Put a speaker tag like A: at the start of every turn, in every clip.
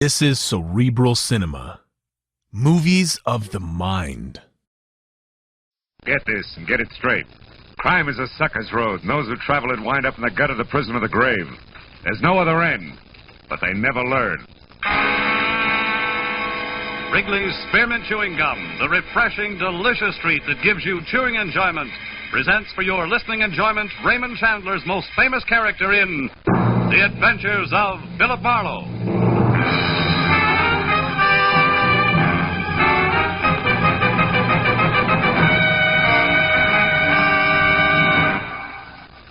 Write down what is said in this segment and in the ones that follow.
A: This is cerebral cinema. Movies of the mind.
B: Get this and get it straight. Crime is a sucker's road, and those who travel it wind up in the gut of the prison of the grave. There's no other end, but they never learn.
C: Wrigley's Spearmint Chewing Gum, the refreshing, delicious treat that gives you chewing enjoyment, presents for your listening enjoyment Raymond Chandler's most famous character in The Adventures of Philip Marlowe.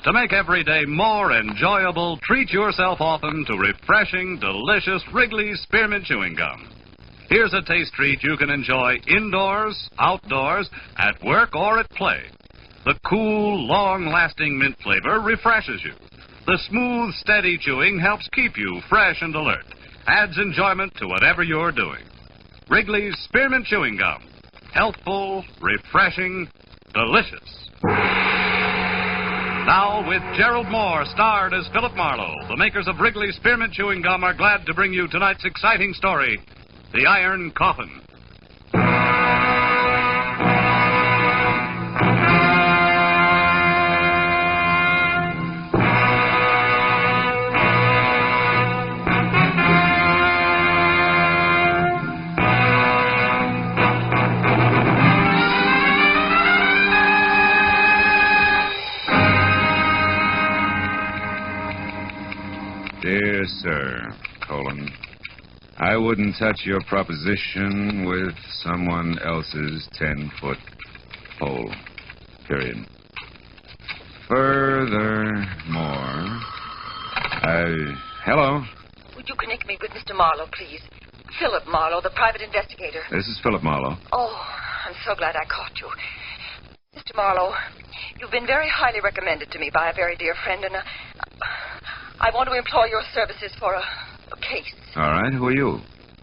C: To make every day more enjoyable, treat yourself often to refreshing, delicious Wrigley's Spearmint Chewing Gum. Here's a taste treat you can enjoy indoors, outdoors, at work, or at play. The cool, long-lasting mint flavor refreshes you. The smooth, steady chewing helps keep you fresh and alert. Adds enjoyment to whatever you're doing. Wrigley's Spearmint Chewing Gum. Healthful, refreshing, delicious. Now, with Gerald Moore, starred as Philip Marlowe, the makers of Wrigley's Spearmint Chewing Gum are glad to bring you tonight's exciting story, The Iron Coffin.
B: Dear Sir, I wouldn't touch your proposition with someone else's 10-foot pole. Period. Furthermore, hello?
D: Would you connect me with Mr. Marlowe, please? Philip Marlowe, the private investigator.
B: This is Philip Marlowe.
D: Oh, I'm so glad I caught you. Mr. Marlowe, you've been very highly recommended to me by a very dear friend, and I want to employ your services for a case.
B: All right, who are you?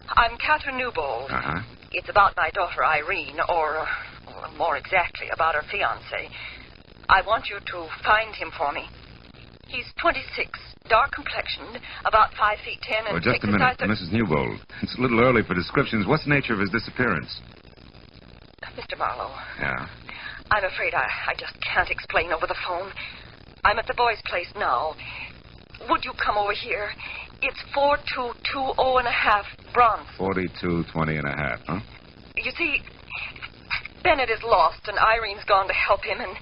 D: I'm Catherine Newbold.
B: Uh-huh.
D: It's about my daughter, Irene, or more exactly, about her fiancé. I want you to find him for me. He's 26, dark complexioned, about 5 feet 10, and
B: Oh, just a minute, Mrs. Newbold. It's a little early for descriptions. What's the nature of his disappearance?
D: Mr. Marlowe.
B: Yeah.
D: I'm afraid I just can't explain over the phone. I'm at the boys' place now. Would you come over here? It's 4220.5 Bronze.
B: 4220.5, huh?
D: You see, Bennett is lost, and Irene's gone to help him, and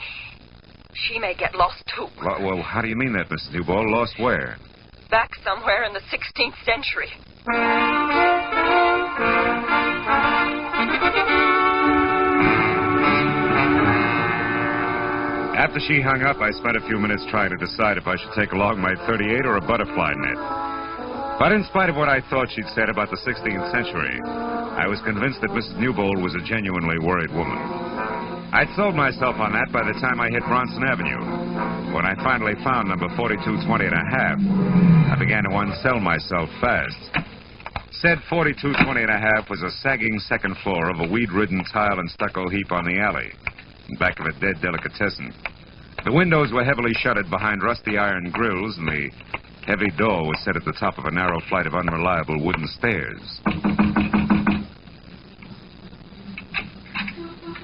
D: she may get lost, too.
B: Well, how do you mean that, Mrs. Newbold? Lost where?
D: Back somewhere in the 16th century.
B: After she hung up, I spent a few minutes trying to decide if I should take along my .38 or a butterfly net. But in spite of what I thought she'd said about the 16th century, I was convinced that Mrs. Newbold was a genuinely worried woman. I'd sold myself on that by the time I hit Bronson Avenue. When I finally found number 4220.5, I began to unsell myself fast. Said 4220.5 was a sagging second floor of a weed-ridden tile and stucco heap on the alley, in back of a dead delicatessen. The windows were heavily shuttered behind rusty iron grills, and the heavy door was set at the top of a narrow flight of unreliable wooden stairs.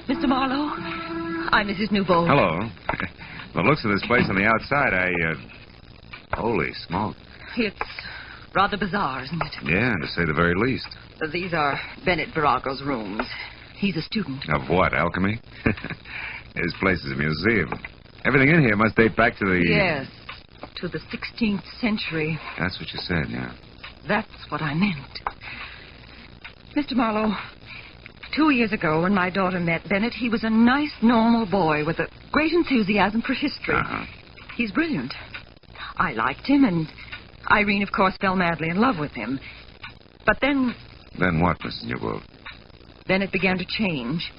D: Mr. Marlowe, I'm Mrs. Newbold.
B: Hello. The looks of this place on the outside, holy smoke.
D: It's rather bizarre, isn't it?
B: Yeah, to say the very least.
D: These are Bennett Virago's rooms. He's a student.
B: Of what, alchemy? His place is a museum. Everything in here must date back to the...
D: Yes, to the 16th century.
B: That's what you said, yeah.
D: That's what I meant. Mr. Marlowe, 2 years ago when my daughter met Bennett, he was a nice, normal boy with a great enthusiasm for history.
B: Uh-huh.
D: He's brilliant. I liked him, and Irene, of course, fell madly in love with him. But then...
B: Then what, Mrs. Newbold?
D: Bennett began to change.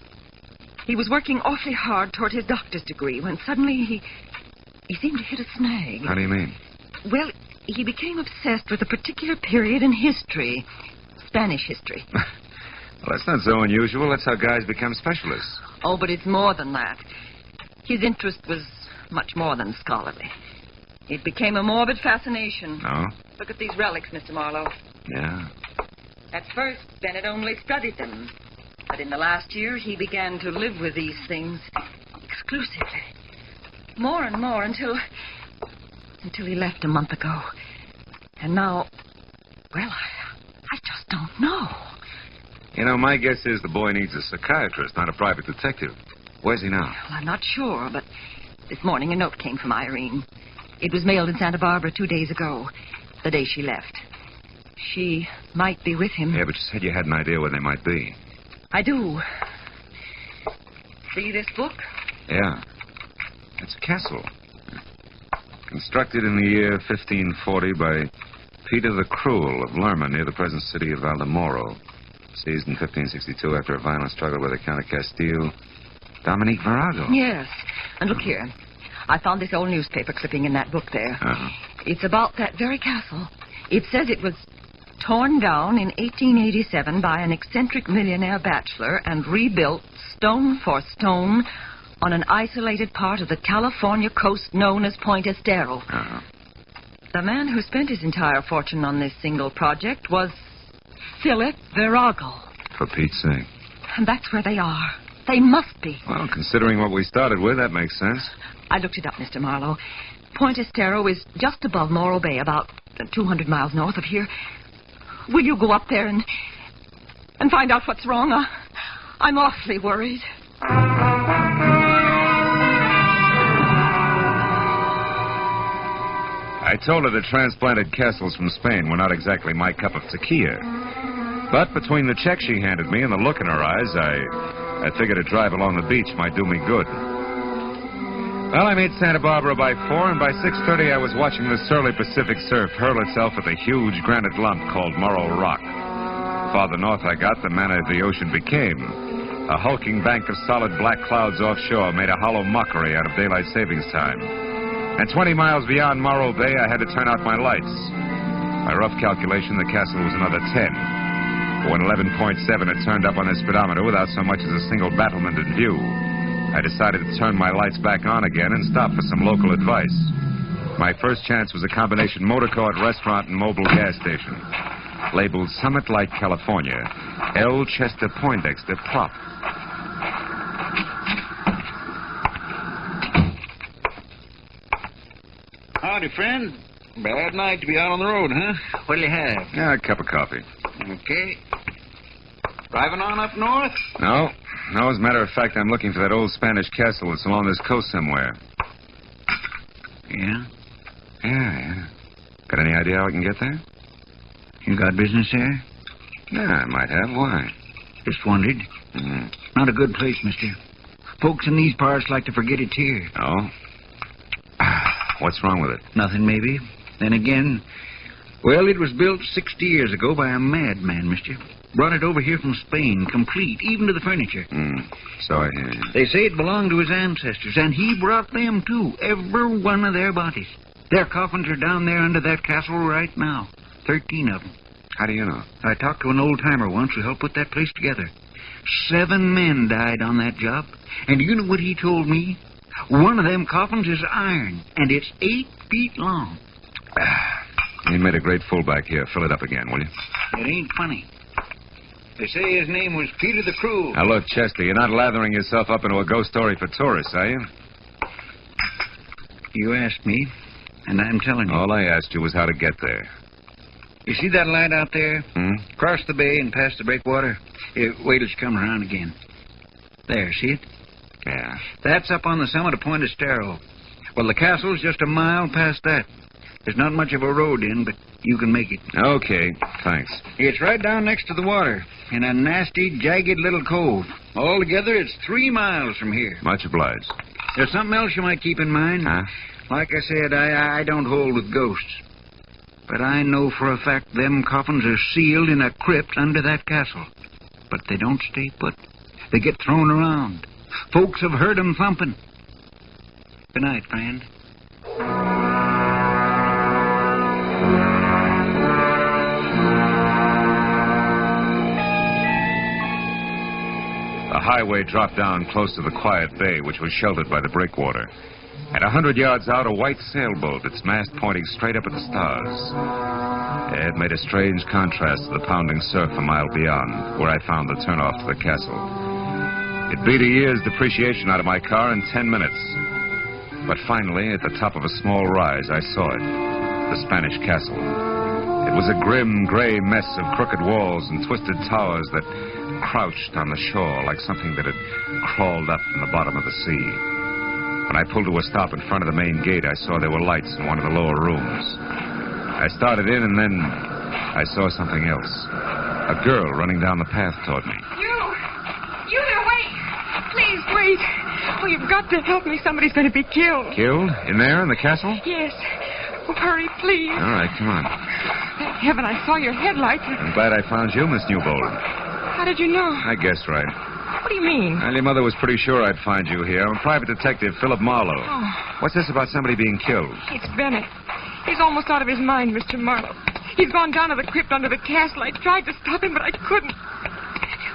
D: He was working awfully hard toward his doctor's degree when suddenly he seemed to hit a snag.
B: How do you mean?
D: Well, he became obsessed with a particular period in history. Spanish history.
B: Well, that's not so unusual. That's how guys become specialists.
D: Oh, but it's more than that. His interest was much more than scholarly. It became a morbid fascination.
B: No?
D: Look at these relics, Mr. Marlowe.
B: Yeah.
D: At first, Bennett only studied them. But in the last year, he began to live with these things exclusively. More and more until he left a month ago. And now, well, I just don't know.
B: You know, my guess is the boy needs a psychiatrist, not a private detective. Where's he now?
D: Well, I'm not sure, but this morning a note came from Irene. It was mailed in Santa Barbara 2 days ago, the day she left. She might be with him.
B: Yeah, but you said you had an idea where they might be.
D: I do. See this book?
B: Yeah. It's a castle. Constructed in the year 1540 by Peter the Cruel of Lerma near the present city of Valdemoro. Seized in 1562 after a violent struggle with the Count of Castile. Dominique Virago.
D: Yes. And look here. I found this old newspaper clipping in that book there.
B: Uh-huh.
D: It's about that very castle. It says it was torn down in 1887 by an eccentric millionaire bachelor and rebuilt stone for stone on an isolated part of the California coast known as Point Estero.
B: Uh-huh.
D: The man who spent his entire fortune on this single project was Philip Virago.
B: For Pete's sake.
D: And that's where they are. They must be.
B: Well, considering what we started with, that makes sense.
D: I looked it up, Mr. Marlowe. Point Estero is just above Morro Bay, about 200 miles north of here. Will you go up there and find out what's wrong? I'm awfully worried.
B: I told her the transplanted castles from Spain were not exactly my cup of tequila. But between the check she handed me and the look in her eyes, I figured a drive along the beach might do me good. Well, I made Santa Barbara by 4, and by 6:30 I was watching the surly Pacific surf hurl itself at the huge granite lump called Morro Rock. Farther north I got, the manner the ocean became. A hulking bank of solid black clouds offshore made a hollow mockery out of daylight savings time. And 20 miles beyond Morro Bay, I had to turn out my lights. By rough calculation, the castle was another 10. But when 11.7 had turned up on the speedometer without so much as a single battlement in view, I decided to turn my lights back on again and stop for some local advice. My first chance was a combination motor court, restaurant, and mobile gas station. Labeled Summit Light, California. L. Chester Poindexter Prop.
E: Howdy, friend. Bad night to be out on the road, huh? What'll you have?
B: Yeah, a cup of coffee.
E: Okay. Driving on up north?
B: No, as a matter of fact, I'm looking for that old Spanish castle that's along this coast somewhere.
E: Yeah?
B: Yeah. Got any idea how I can get there?
E: You got business there?
B: Yeah, I might have. Why?
E: Just wondered. Not a good place, mister. Folks in these parts like to forget it's here.
B: Oh? What's wrong with it?
E: Nothing, maybe. Then again, well, it was built 60 years ago by a madman, mister. Brought it over here from Spain, complete, even to the furniture.
B: So I hear you.
E: They say it belonged to his ancestors, and he brought them, too. Every one of their bodies. Their coffins are down there under that castle right now. 13 of them.
B: How do you know?
E: I talked to an old-timer once who helped put that place together. 7 men died on that job. And you know what he told me? One of them coffins is iron, and it's 8 feet long.
B: You made a great fullback here. Fill it up again, will you?
E: It ain't funny. They say his name was Peter the Cruel.
B: Now, look, Chester, you're not lathering yourself up into a ghost story for tourists, are you?
E: You asked me, and I'm telling you.
B: All I asked you was how to get there.
E: You see that light out there? Across the bay and past the breakwater? Wait till she comes around again. There, see it?
B: Yeah.
E: That's up on the summit of Point Estero. Well, the castle's just a mile past that. There's not much of a road in, but you can make it.
B: Okay, thanks.
E: It's right down next to the water, in a nasty, jagged little cove. Altogether, it's 3 miles from here.
B: Much obliged.
E: There's something else you might keep in mind.
B: Huh?
E: Like I said, I don't hold with ghosts. But I know for a fact them coffins are sealed in a crypt under that castle. But they don't stay put. They get thrown around. Folks have heard 'em thumping. Good night, friend.
B: The highway dropped down close to the quiet bay, which was sheltered by the breakwater. And 100 yards out, a white sailboat, its mast pointing straight up at the stars. It made a strange contrast to the pounding surf a mile beyond, where I found the turnoff to the castle. It beat a year's depreciation out of my car in 10 minutes. But finally, at the top of a small rise, I saw it. The Spanish castle. It was a grim, gray mess of crooked walls and twisted towers that crouched on the shore like something that had crawled up from the bottom of the sea. When I pulled to a stop in front of the main gate, I saw there were lights in one of the lower rooms. I started in, and then I saw something else. A girl running down the path toward me.
F: You there, wait. Please, wait. Oh, you've got to help me. Somebody's going to be killed.
B: Killed? In there, in the castle?
F: Yes. Oh, hurry, please.
B: All right, come on.
F: Thank heaven I saw your headlights.
B: I'm glad I found you, Miss Newbold.
F: How did you know?
B: I guessed right.
F: What do you mean?
B: Well, your mother was pretty sure I'd find you here. I'm a private detective, Philip Marlowe.
F: Oh.
B: What's this about somebody being killed?
F: It's Bennett. He's almost out of his mind, Mr. Marlowe. He's gone down to the crypt under the castle. I tried to stop him, but I couldn't.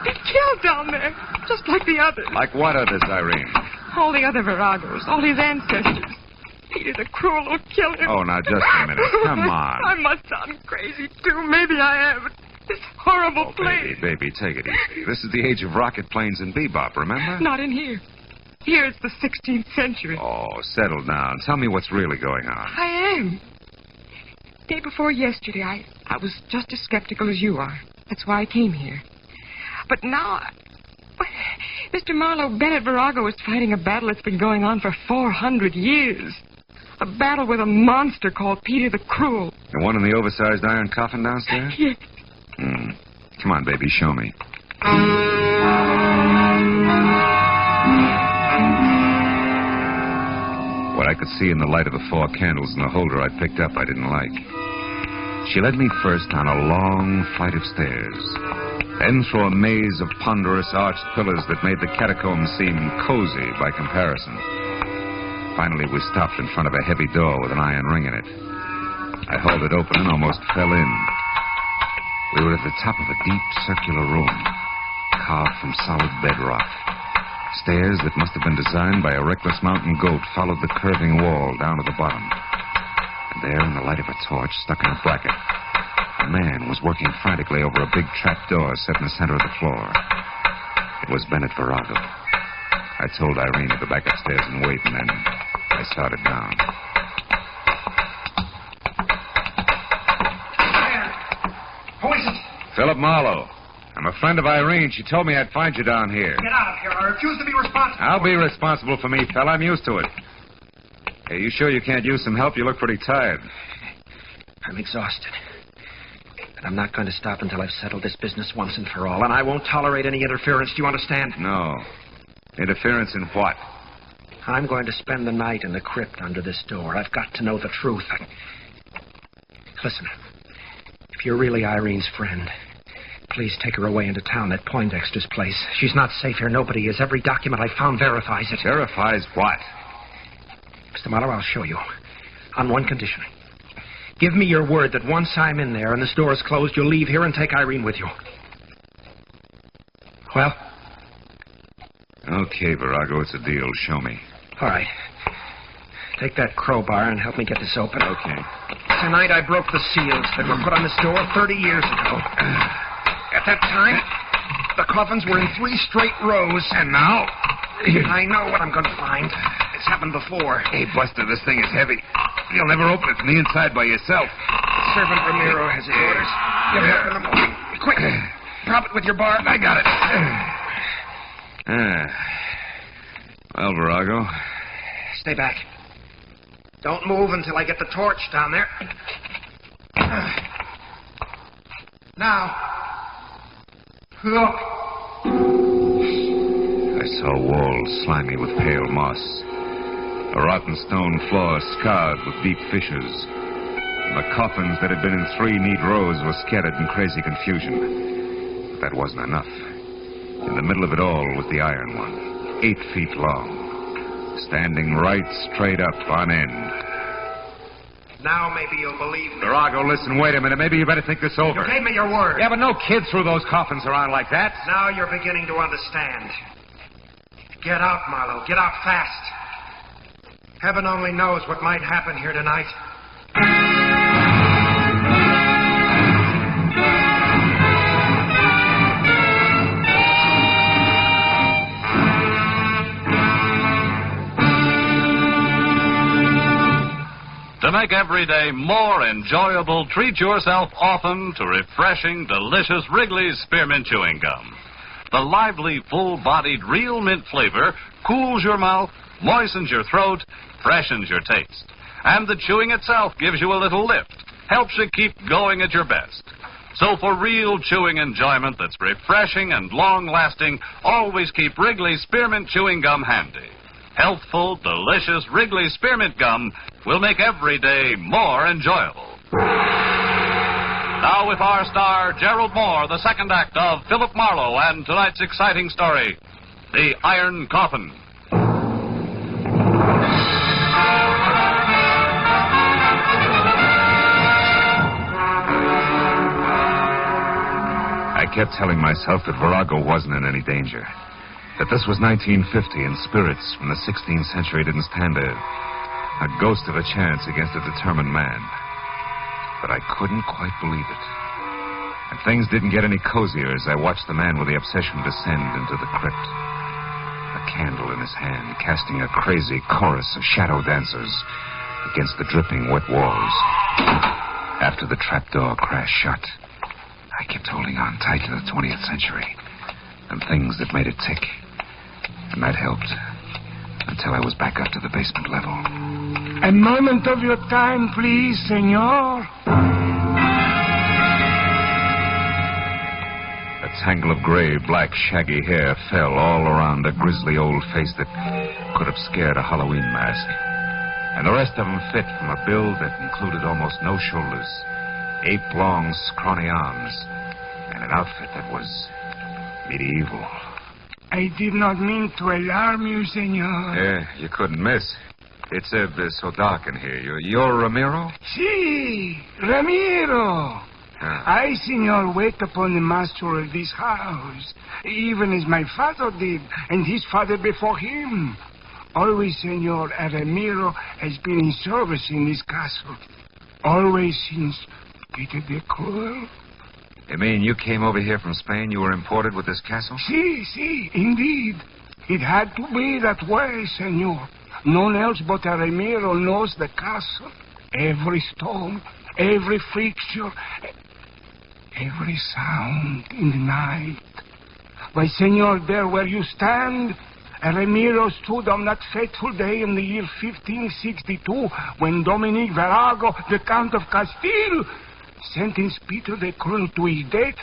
F: He's killed down there, just like the others.
B: Like what others, Irene?
F: All the other Viragos, all his ancestors. Peter the Cruel will kill him.
B: Oh, now, just a minute. Come on.
F: I must sound crazy, too. Maybe I am. This horrible place.
B: Baby, take it easy. This is the age of rocket planes and bebop, remember?
F: Not in here. Here it's the 16th century.
B: Oh, settle down. Tell me what's really going on.
F: I am. Day before yesterday, I was just as skeptical as you are. That's why I came here. But now, Mr. Marlowe, Bennett Virago is fighting a battle that's been going on for 400 years. A battle with a monster called Peter the Cruel.
B: The one in the oversized iron coffin downstairs?
F: Yes.
B: Come on, baby, show me. What I could see in the light of the 4 candles in the holder I picked up I didn't like. She led me first on a long flight of stairs, then through a maze of ponderous arched pillars that made the catacombs seem cozy by comparison. Finally, we stopped in front of a heavy door with an iron ring in it. I hauled it open and almost fell in. We were at the top of a deep circular room, carved from solid bedrock. Stairs that must have been designed by a reckless mountain goat followed the curving wall down to the bottom. And there, in the light of a torch stuck in a bracket, a man was working frantically over a big trap door set in the center of the floor. It was Bennett Virago. I told Irene to go back upstairs and wait, and then I started down.
G: Who is it?
B: Philip Marlowe. I'm a friend of Irene. She told me I'd find you down here.
G: Get out of here. I refuse to be responsible.
B: I'll be responsible for me, fella. I'm used to it. Hey, you sure you can't use some help? You look pretty tired.
G: I'm exhausted. And I'm not going to stop until I've settled this business once and for all. And I won't tolerate any interference. Do you understand?
B: No. Interference in what?
G: I'm going to spend the night in the crypt under this door. I've got to know the truth. Listen, if you're really Irene's friend, please take her away into town, that Poindexter's place. She's not safe here. Nobody is. Every document I found verifies it.
B: Verifies what?
G: Mr. Marlowe, I'll show you. On one condition. Give me your word that once I'm in there and this door is closed, you'll leave here and take Irene with you. Well?
B: Okay, Virago, it's a deal. Show me.
G: All right. Take that crowbar and help me get this open.
B: Okay.
G: Tonight I broke the seals that were put on this door 30 years ago. At that time, the coffins were in 3 straight rows. And now? I know what I'm going to find. It's happened before.
B: Hey, Buster, this thing is heavy. You'll never open it from the inside by yourself.
G: Servant Ramiro has his orders. Give it up in the morning. Quick. Prop it with your bar.
B: I got it. Well, Virago.
G: Stay back. Don't move until I get the torch down there. Now. Look.
B: I saw walls slimy with pale moss. A rotten stone floor scarred with deep fissures. And the coffins that had been in 3 neat rows were scattered in crazy confusion. But that wasn't enough. In the middle of it all was the iron one, 8 feet long, standing right straight up on end.
G: Now maybe you'll believe me.
B: Virago, listen, wait a minute. Maybe you better think this over.
G: You gave me your word.
B: Yeah, but no kid threw those coffins around like that.
G: Now you're beginning to understand. Get out, Marlowe. Get out fast. Heaven only knows what might happen here tonight.
C: make every day more enjoyable, treat yourself often to refreshing, delicious Wrigley's Spearmint Chewing Gum. The lively, full-bodied, real mint flavor cools your mouth, moistens your throat, freshens your taste. And the chewing itself gives you a little lift, helps you keep going at your best. So for real chewing enjoyment that's refreshing and long-lasting, always keep Wrigley's Spearmint Chewing Gum handy. Healthful, delicious Wrigley's Spearmint Gum will make every day more enjoyable. Now with our star, Gerald Moore, the second act of Philip Marlowe and tonight's exciting story, The Iron Coffin.
B: I kept telling myself that Virago wasn't in any danger. That this was 1950 and spirits from the 16th century didn't stand a ghost of a chance against a determined man. But I couldn't quite believe it. And things didn't get any cozier as I watched the man with the obsession descend into the crypt. A candle in his hand, casting a crazy chorus of shadow dancers against the dripping wet walls. After the trapdoor crashed shut, I kept holding on tight to the 20th century and things that made it tick. And that helped until I was back up to the basement level.
H: A moment of your time, please, senor.
B: A tangle of gray, black, shaggy hair fell all around a grisly old face that could have scared a Halloween mask. And the rest of them fit from a build that included almost no shoulders, 8 long, scrawny arms, and an outfit that was medieval.
H: I did not mean to alarm you, senor.
B: Yeah, you couldn't miss. It's so dark in here. You're Ramiro?
H: Si, Ramiro. I, senor, wait upon the master of this house, even as my father did, and his father before him. Always, senor, a Ramiro has been in service in this castle. Always since Peter the Cruel.
B: You mean you came over here from Spain? You were imported with this castle?
H: Si, indeed. It had to be that way, senor. None else but a Ramiro knows the castle. Every stone, every fixture, every sound in the night. Why, senor, there where you stand, a Ramiro stood on that fateful day in the year 1562 when Dominic Virago, the Count of Castile, sentenced Peter the Cruel to his death.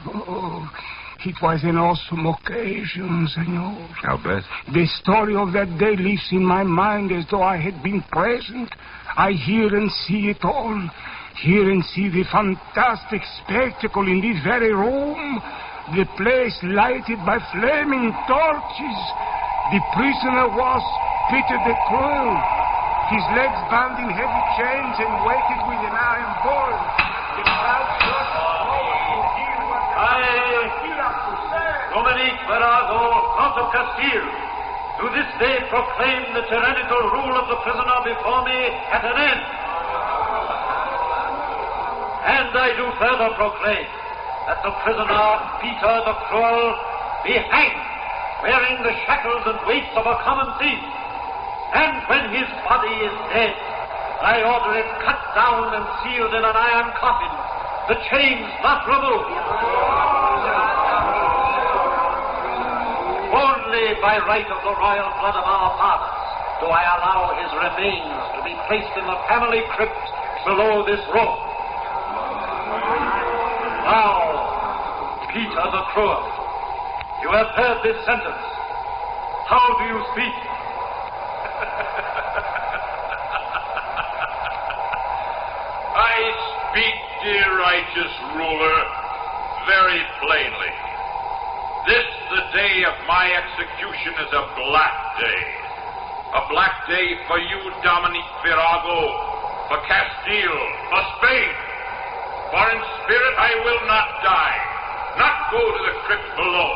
H: Oh, it was an awesome occasion, senor.
B: I'll bet.
H: The story of that day lives in my mind as though I had been present. I hear and see it all. Hear and see the fantastic spectacle in this very room. The place lighted by flaming torches. The prisoner was Peter the Cruel. His legs bound in heavy chains and weighted with an iron ball. The crowd rushed forward to hear what the had to say.
I: Dominique Virago, Count of Castile, do this day proclaim the tyrannical rule of the prisoner before me at an end. And I do further proclaim that the prisoner, Peter the Cruel, be hanged, wearing the shackles and weights of a common thief. And when his body is dead, I order it cut down and sealed in an iron coffin, the chains not removed. Only by right of the royal blood of our fathers do I allow his remains to be placed in the family crypt below this room. Now, Peter the Cruel, you have heard this sentence. How do you speak?
J: I speak, dear righteous ruler, very plainly. This, the day of my execution, is a black day. A black day for you, Dominique Virago, for Castile, for Spain. For in spirit I will not die, not go to the crypt below.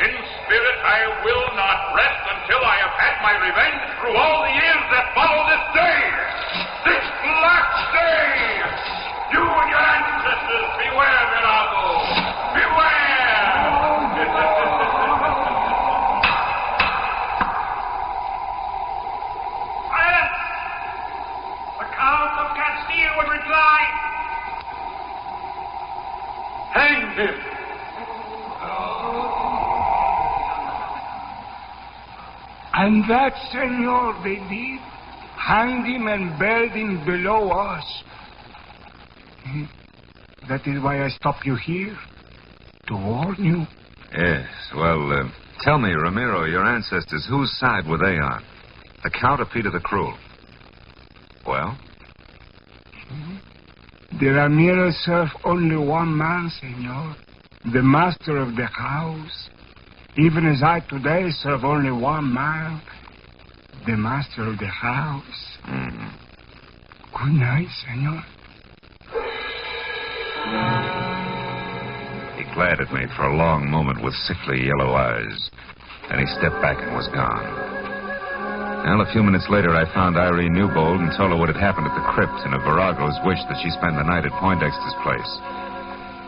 J: In spirit I will not rest until I have had my revenge through all the years that follow this day. This black day. You and your ancestors, beware, Virago. Beware!
I: Silence! Hang him.
H: And that, senor, they did. Hanged him and buried him below us. That is why I stopped you here. To warn you.
B: Yes, well, tell me, Ramiro, your ancestors, whose side were they on? The Count or Peter the Cruel? Well?
H: The Ramirez serve only one man, senor. The master of the house. Even as I today serve only one man. The master of the house. Good night, senor.
B: He glared at me for a long moment with sickly yellow eyes. Then he stepped back and was gone. Well, a few minutes later, I found Irene Newbold and told her what had happened at the crypt and of Virago's wish that she spend the night at Poindexter's place.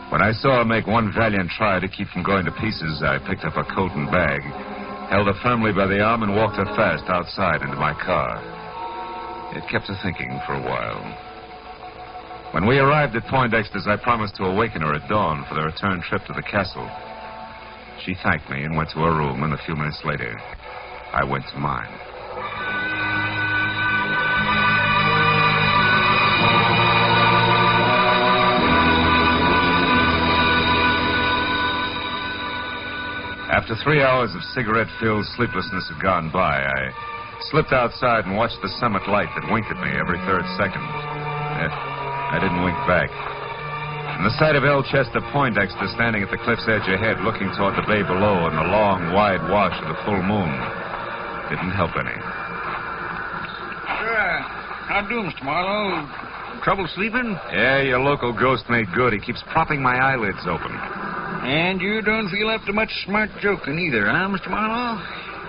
B: When I saw her make one valiant try to keep from going to pieces, I picked up her coat and bag, held her firmly by the arm, and walked her fast outside into my car. It kept her thinking for a while. When we arrived at Poindexter's, I promised to awaken her at dawn for the return trip to the castle. She thanked me and went to her room, and a few minutes later, I went to mine. After 3 hours of cigarette-filled sleeplessness had gone by, I slipped outside and watched the summit light that winked at me every third second. I didn't wink back. And the sight of El Chester Poindexter standing at the cliff's edge ahead, looking toward the bay below and the long, wide wash of the full moon, didn't help any.
E: How do, Mr. Marlowe? Trouble sleeping?
B: Yeah, your local ghost made good. He keeps propping my eyelids open.
E: And you don't feel up to much smart joking either, huh, Mr. Marlowe?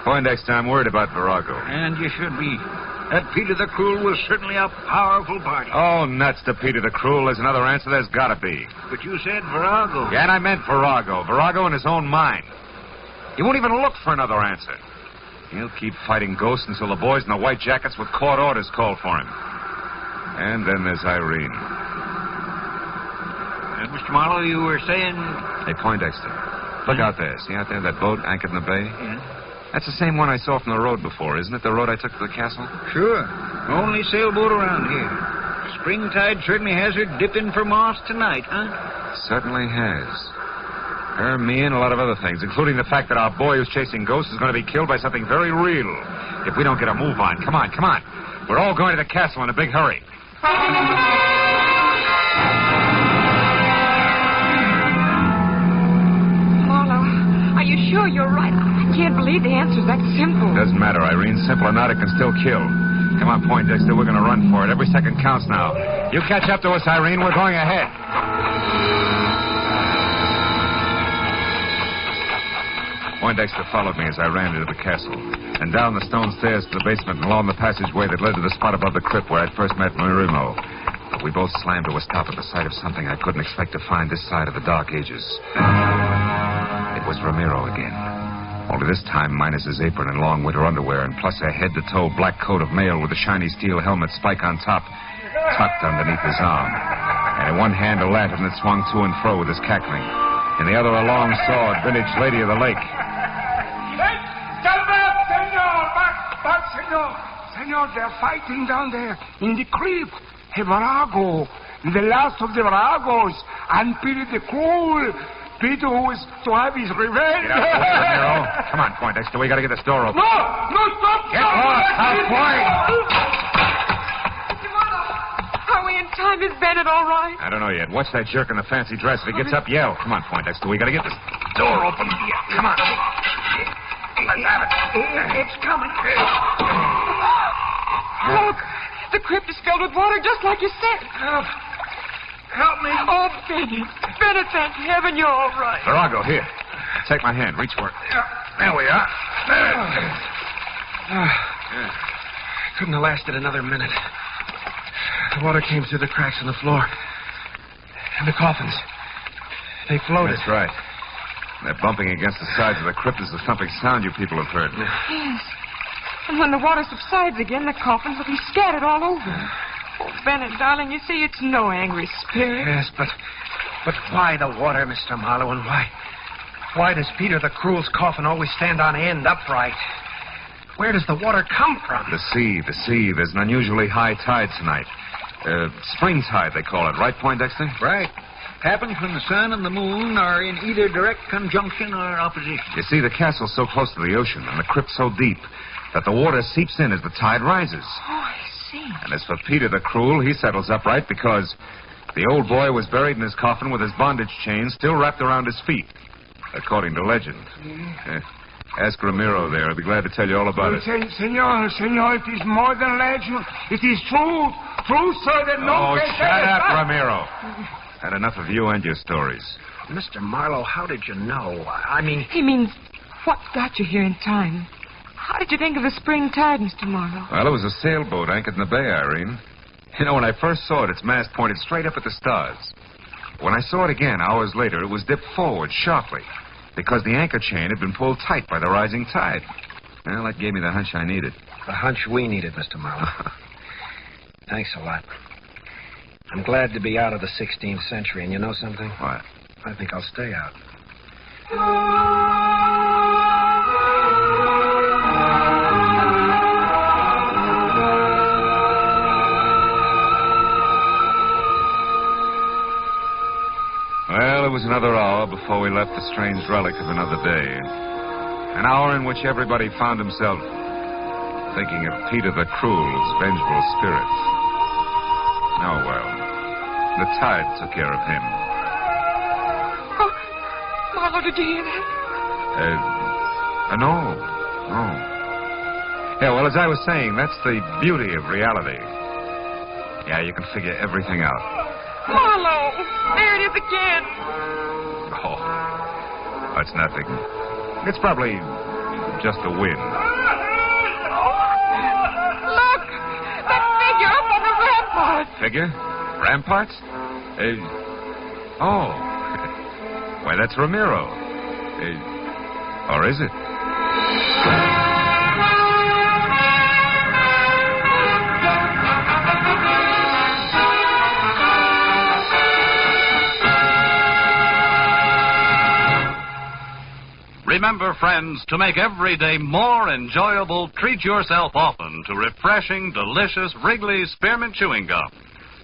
B: Poindexter, I'm worried about Virago.
E: And you should be. That Peter the Cruel was certainly a powerful party.
B: Oh, nuts to Peter the Cruel. There's another answer. There's got to be.
E: But you said Virago.
B: Yeah, and I meant Virago. Virago in his own mind. He won't even look for another answer. He'll keep fighting ghosts until the boys in the white jackets with court orders call for him. And then there's Irene.
E: Mr. Marlowe, you were saying...
B: Hey, Poindexter, look out there. See out there that boat anchored in the bay?
E: Yeah.
B: That's the same one I saw from the road before, isn't it? The road I took to the castle?
E: Sure. Only sailboat around here. Springtide certainly has her dipping for moss tonight, huh?
B: Certainly has. Her, me, and a lot of other things, including the fact that our boy who's chasing ghosts is going to be killed by something very real. If we don't get a move on. Come on, come on. We're all going to the castle in a big hurry.
F: Marlowe, are you sure you're right? I can't believe the answer's that simple.
B: Doesn't matter, Irene. Simple or not, it can still kill. Come on, Poindexter. We're going to run for it. Every second counts now. You catch up to us, Irene. We're going ahead. Poindexter followed me as I ran into the castle, and down the stone stairs to the basement and along the passageway that led to the spot above the crypt where I'd first met Marlowe. But we both slammed to a stop at the sight of something I couldn't expect to find this side of the Dark Ages. It was Ramiro again. Only this time minus his apron and long winter underwear, and plus a head-to-toe black coat of mail with a shiny steel helmet spike on top, tucked underneath his arm. And in one hand a lantern that swung to and fro with his cackling. In the other a long sword, vintage Lady of the Lake.
H: But, senor, they're fighting down there in the crypt. Virago, the last of the Viragos, and Peter the Cruel. Peter who is to have his revenge.
B: Get out of the way, Ramiro. Come on, Poindexter. We got to get this door open.
H: No, stop.
B: Get lost, halfway.
F: Are we in time? Is Bennett all right?
B: I don't know yet. Watch that jerk in the fancy dress. If he gets up, yell. Come on, Poindexter. We got to get this door open. Come on. Let's have it.
H: It's coming.
F: Look, the crypt is filled with water just like you said.
H: Help me.
F: Oh, Bennett. Bennett, thank heaven you're all right.
B: Virago, here. Take my hand. Reach for it. There we are.
G: Couldn't have lasted another minute. The water came through the cracks in the floor. And the coffins. They floated.
B: That's right. They're bumping against the sides of the crypt as the thumping sound you people have heard.
F: Yes. And when the water subsides again, the coffins will be scattered all over. Oh, Bennett, darling, you see, it's no angry spirit.
G: Yes, but But why the water, Mr. Marlowe, and why does Peter the Cruel's coffin always stand on end upright? Where does the water come from?
B: The sea. There's an unusually high tide tonight. Spring tide, they call it. Right, Poindexter?
E: Right. Happens when the sun and the moon are in either direct conjunction or opposition.
B: You see, the castle's so close to the ocean and the crypt so deep that the water seeps in as the tide rises.
F: Oh, I see.
B: And as for Peter the Cruel, he settles upright because the old boy was buried in his coffin with his bondage chain still wrapped around his feet, according to legend. Ask Ramiro there. I'll be glad to tell you all about it.
H: Senor, it is more than legend. It is true. True, sir, that no...
B: Oh, shut up, Ramiro. Had enough of you and your stories.
G: Mr. Marlowe, how did you know? I mean...
F: He means, what got you here in time? How did you think of the spring tide, Mr. Marlowe?
B: Well, it was a sailboat anchored in the bay, Irene. You know, when I first saw it, its mast pointed straight up at the stars. When I saw it again, hours later, it was dipped forward sharply because the anchor chain had been pulled tight by the rising tide. Well, that gave me the hunch I needed.
G: The hunch we needed, Mr. Marlowe. Thanks a lot. I'm glad to be out of the 16th century, and you know something?
B: What?
G: I think I'll stay out.
B: Well, it was another hour before we left the strange relic of another day. An hour in which everybody found himself thinking of Peter the Cruel's vengeful spirit. Oh, well, the tide took care of him.
F: Oh, Marlowe, did you hear that?
B: No. Yeah, well, as I was saying, that's the beauty of reality. Yeah, you can figure everything out.
F: Marlowe, there it is again.
B: Oh, that's nothing. It's probably just the wind.
F: Look, that figure up on the ramparts.
B: Figure? Ramparts? Oh. Why, that's Ramiro. Or is it?
C: Remember, friends, to make every day more enjoyable, treat yourself often to refreshing, delicious Wrigley's Spearmint Chewing Gum.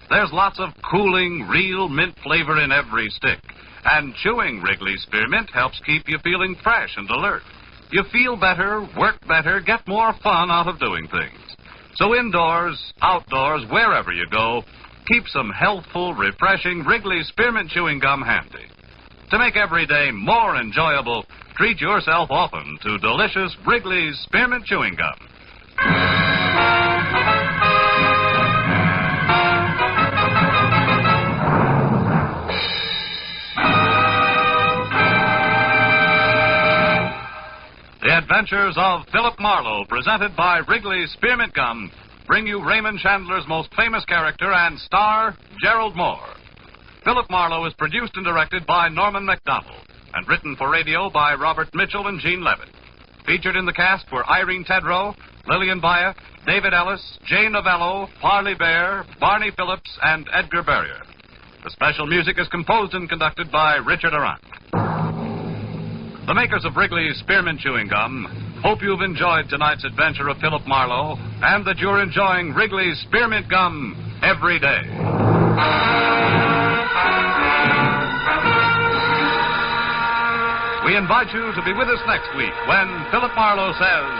C: There's lots of cooling, real mint flavor in every stick. And chewing Wrigley's Spearmint helps keep you feeling fresh and alert. You feel better, work better, get more fun out of doing things. So indoors, outdoors, wherever you go, keep some healthful, refreshing Wrigley's Spearmint Chewing Gum handy. To make every day more enjoyable, treat yourself often to delicious Wrigley's Spearmint Chewing Gum. The Adventures of Philip Marlowe, presented by Wrigley's Spearmint Gum, bring you Raymond Chandler's most famous character and star, Gerald Moore. Philip Marlowe is produced and directed by Norman MacDonald and written for radio by Robert Mitchell and Gene Levitt. Featured in the cast were Irene Tedrow, Lillian Byatt, David Ellis, Jane Novello, Parley Bear, Barney Phillips, and Edgar Barrier. The special music is composed and conducted by Richard Arant. The makers of Wrigley's Spearmint Chewing Gum hope you've enjoyed tonight's adventure of Philip Marlowe and that you're enjoying Wrigley's Spearmint Gum every day. We invite you to be with us next week when Philip Marlowe says...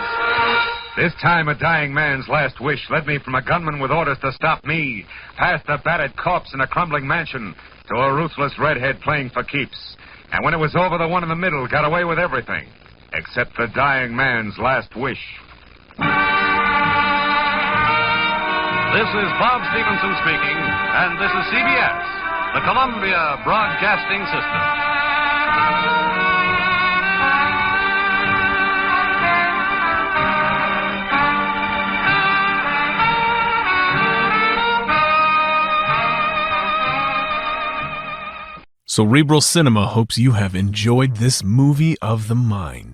B: This time a dying man's last wish led me from a gunman with orders to stop me, past a battered corpse in a crumbling mansion, to a ruthless redhead playing for keeps. And when it was over, the one in the middle got away with everything, except the dying man's last wish.
C: This is Bob Stevenson speaking, and this is CBS, the Columbia Broadcasting System.
A: Cerebral Cinema hopes you have enjoyed this movie of the mind.